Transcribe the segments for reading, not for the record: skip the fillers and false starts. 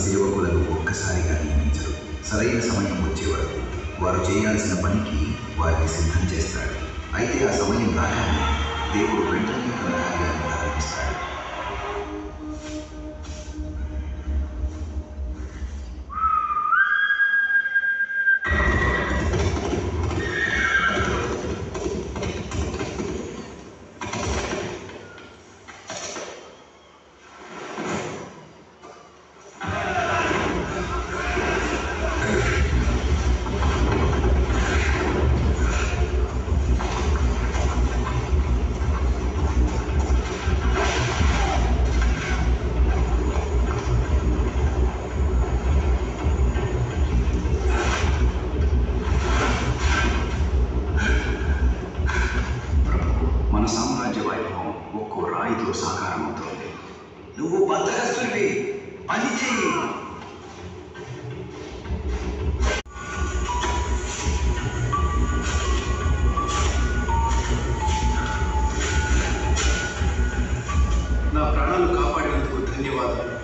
సేవకులను ఒక్కసారిగా నియమించరు. సరైన సమయం వచ్చే వరకు వారు చేయాల్సిన పనికి వారిని సిద్ధం చేస్తాడు. అయితే ఆ సమయం రాగానే దేవుడు వెంటనే తన కార్యాన్ని ప్రారంభిస్తాడు. సామ్రాజ్య వైభవం ఒక్కో రాయితో సాకారమవుతోంది. నువ్వు బద్దగస్తుడివి, పని చెయ్యి. నా ప్రాణాలు కాపాడినందుకు ధన్యవాదాలు.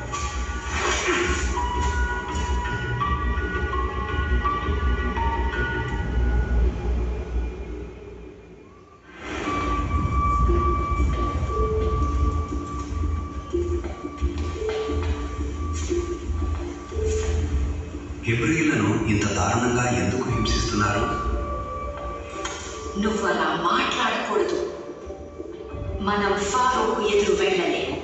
హెబ్రీయులను ఇంత దారుణంగా ఎందుకు హింసిస్తున్నారు? నువ్వు అలా మాట్లాడకూడదు. మనం ఫారోకు ఎదురు వెళ్ళలేము.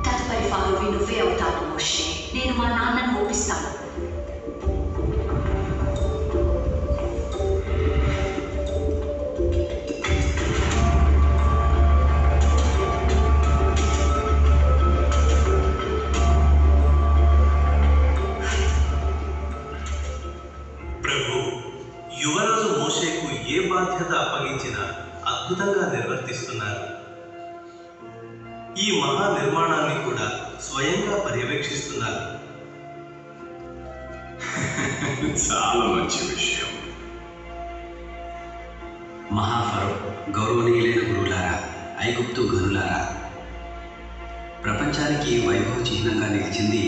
తదుపరి ఫారోవి నువ్వే అవుతావు మోషే. నేను మా నాన్నను ఒప్పిస్తాను. యువరాజు మోషేకు ఏ బాధ్యత అప్పగించినా అద్భుతంగా నిర్వర్తిస్తున్నారు. ఈ మహా నిర్మాణాన్ని కూడా స్వయంగా పర్యవేక్షిస్తున్నారు. చాలా మంచి విషయం. మహాఫరో, గౌరవనీయులైన గురువులారా, ఐగుప్తు గనులారా, ప్రపంచానికి వైభవ చిహ్నంగా నిలిచింది